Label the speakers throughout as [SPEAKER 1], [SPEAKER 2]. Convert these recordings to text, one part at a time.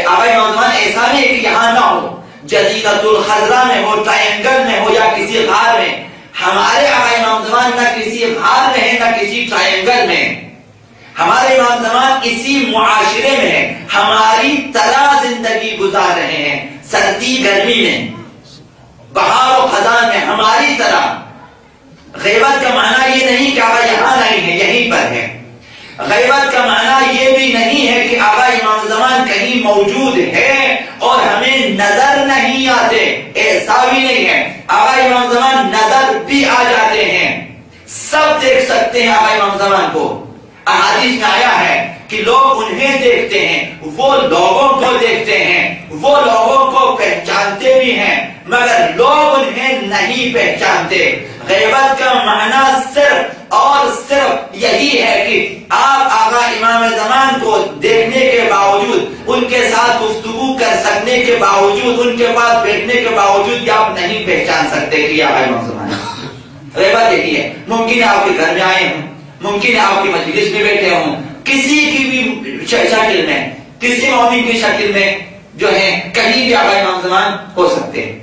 [SPEAKER 1] آقا امام زمان ایسا نہیں ہے کہ یہاں نہ ہو، جزیرۃ الخضرا میں ہو، ٹرائنگل میں ہو یا کسی غار میں. ہمارے آقا امام زمان نہ کسی غار میں ہے نہ کسی ٹرائنگل میں. ہمارے امام زمان اسی معاشرے میں ہے، ہماری طرح زندگی گزار رہے ہیں، سردی گرمی میں، بہار و خزاں میں ہماری طرح. غیبت کا معنی یہ نہیں کہ آقا یہاں نہیں ہے، یہیں پر ہے. غیبت کا معنی یہ بھی نہیں ہے کہ آقا امام زمان کہیں موجود ہے اور ہمیں نظر نہیں آتے، ایسا بھی نہیں ہے. آقا امام زمان نظر بھی آ جاتے ہیں، سب دیکھ سکتے ہیں آقا امام زمان کو. احادیث میں آیا ہے کہ لوگ انہیں دیکھتے ہیں، وہ لوگوں کو دیکھتے ہیں، وہ لوگوں کو پہچانتے بھی ہیں مگر لوگ انہیں نہیں پہچانتے. غیبت کا معنی صرف اور صرف یہی ہے کہ آپ آقا امام زمان کو دیکھنے کے باوجود، ان کے ساتھ گفتگو کر سکنے کے باوجود، ان کے پاس بیٹھنے کے باوجود آپ نہیں پہچان سکتے کہ آقا امام زمان. غیبت یہی ہے. ممکن ہے آپ کے گھر میں آئے ہوں، ممکن ہے آپ کی مجلس میں بیٹھے ہوں، کسی کی بھی شکل میں، کسی مومن کی شکل میں جو ہے کہیں بھی آقا امام زمان ہو سکتے ہیں.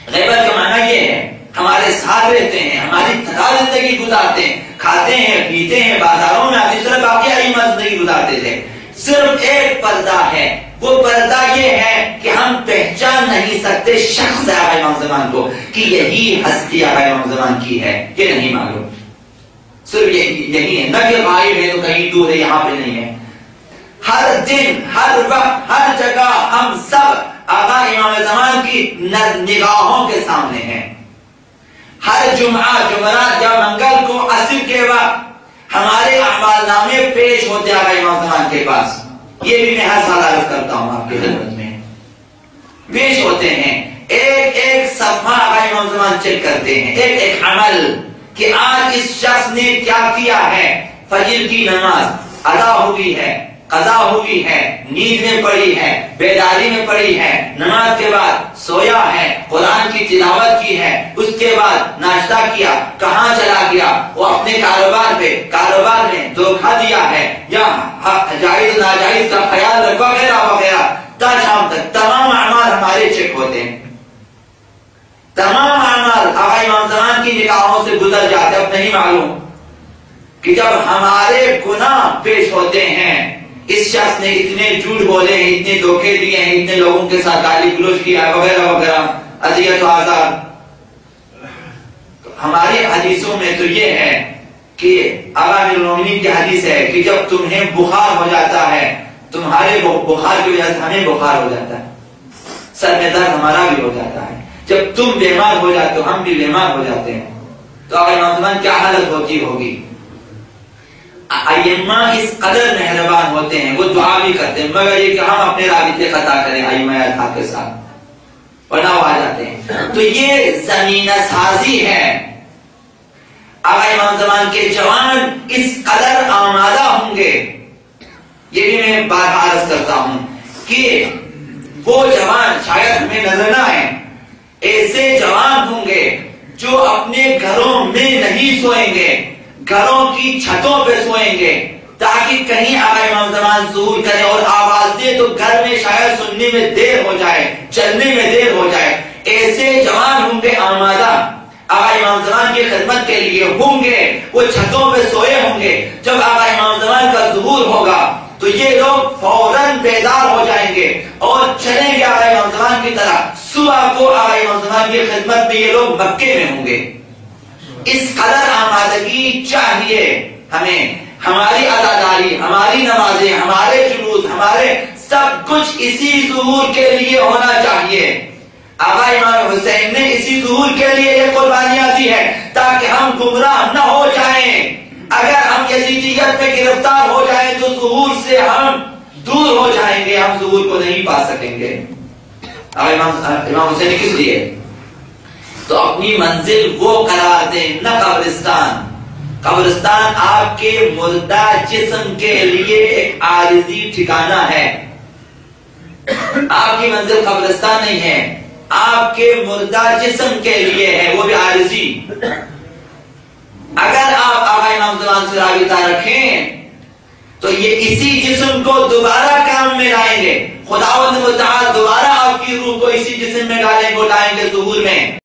[SPEAKER 1] غیبت کا معنی یہ ہے ہمارے ساتھ رہتے ہیں، ہماری طرح زندگی گزارتے ہیں، کھاتے ہیں پیتے ہیں، بازاروں میں آتے صرف باقی زندگی گزارتے تھے. صرف ایک پردہ ہے، وہ پردہ یہ ہے کہ ہم پہچان نہیں سکتے شخص آقا امام زمان کو کہ یہی ہستی آقا امام زمان کی ہے، یہ نہیں معلوم. صرف یہی ہے، نہ کہ غائب ہے تو کہیں دور ہے، یہاں پہ نہیں ہے. ہر دن، ہر وقت، ہر جگہ ہم سب آقا امام زمان کی نگاہوں کے سامنے ہیں. ہر جمعہ، جمعرات یا منگل کو عصر کے وقت ہمارے اعمال نامے پیش ہوتے آقا امام زمان کے پاس. یہ بھی میں ہر سال عرض کرتا ہوں آپ کی خدمت میں، پیش ہوتے ہیں. ایک ایک صفحہ آقا امام زمان چیک کرتے ہیں، ایک ایک عمل کہ آج اس شخص نے کیا کیا ہے. فجر کی نماز ادا ہوئی ہے، قضا ہوئی ہے، نیند میں پڑھی ہے، بیداری میں پڑھی ہے، نماز کے بعد سویا ہے، قرآن کی تلاوت کی ہے، اس کے بعد ناشتہ کیا، کہاں چلا گیا، وہ اپنے کاروبار میں دھوکہ دیا ہے یا جائز ناجائز کا خیال رکھا وغیرہ وغیرہ. تا شام تک تمام اعمال ہمارے چیک ہوتے ہیں، تمام اعمال آقا امام زمان کی نگاہوں سے گزر جاتے. اب نہیں معلوم کہ جب ہمارے گناہ پیش ہوتے ہیں، اس شخص نے اتنے جھوٹ بولے ہیں، اتنے دھوکے دیے ہیں، اتنے لوگوں کے ساتھ گالی گلوچ کیا ہے وغیرہ وغیرہ، اذیت و آزار. ہماری حدیثوں میں تو یہ ہے کہ آقا امیر المومنین کی حدیث ہے کہ جب تمہیں بخار ہو جاتا ہے، تمہارے بخار کی وجہ سے ہمیں بخار ہو جاتا ہے، سر میں درد ہمارا بھی ہو جاتا ہے. جب تم بیمار ہو جاتے ہو ہم بھی بیمار ہو جاتے ہیں. تو آقا امام زمان کیا حالت ہوتی ہوگی. ائمہ اس قدر مہربان ہوتے ہیں، وہ دعا بھی کرتے ہیں مگر یہ کہ ہم اپنے رابطے قطع کریں ائمہ اطہار کے ساتھ، ورنہ وہ آ جاتے ہیں. تو یہ زمینہ سازی ہے. آقا امام زمان کے جوان اس قدر آمادہ ہوں گے. یہ بھی میں بار عرض کرتا ہوں کہ وہ جوان شاید ہمیں نظر نہ آئے، ایسے جوان ہوں گے جو اپنے گھروں میں نہیں سوئیں گے، گھروں کی چھتوں پہ سوئیں گے تاکہ کہیں آقا امام زمان ظہور کرے اور آواز دے تو گھر میں شاید سننے میں دیر ہو جائے، چلنے میں دیر ہو جائے. ایسے جوان ہوں گے آمادہ، آقا امام زمان کی خدمت کے لیے ہوں گے، وہ چھتوں پہ سوئے ہوں گے. جب آقا امام زمان کا ظہور ہوگا تو یہ لوگ فوراً بیدار ہو جائیں گے اور چلیں گے آقا امام زمان کی طرح. صبح کو آقا امام زمان کی خدمت میں یہ لوگ مکے میں ہوں گے. اس قدر آمادگی چاہیے ہمیں. ہماری عزاداری، ہماری نمازیں، ہمارے جلوس، ہمارے سب کچھ اسی ظہور کے لیے ہونا چاہیے. آقا امام حسین نے اسی ظہور کے لیے یہ قربانیاں دی ہے تاکہ ہم گمراہ نہ ہو جائیں. اگر ہم یزیدیت میں گرفتار ہو جائیں تو ظہور سے ہم دور ہو جائیں گے، ہم ظہور کو نہیں پا سکیں گے. امام حسین کس لیے؟ تو اپنی منزل وہ قرار دیں، نہ قبرستان. قبرستان آپ کے مردہ جسم کے لیے ایک عارضی ٹھکانہ ہے. آپ کی منزل قبرستان نہیں ہے، آپ کے مردہ جسم کے لیے ہے، وہ بھی عارضی. اگر آپ آقا امام زمان سے رابطہ رکھیں تو یہ اسی جسم کو دوبارہ کام میں لائیں گے، خداوند متعال دوبارہ آپ کی روح کو اسی جسم میں ڈالیں گے، لائیں گے ظہور میں۔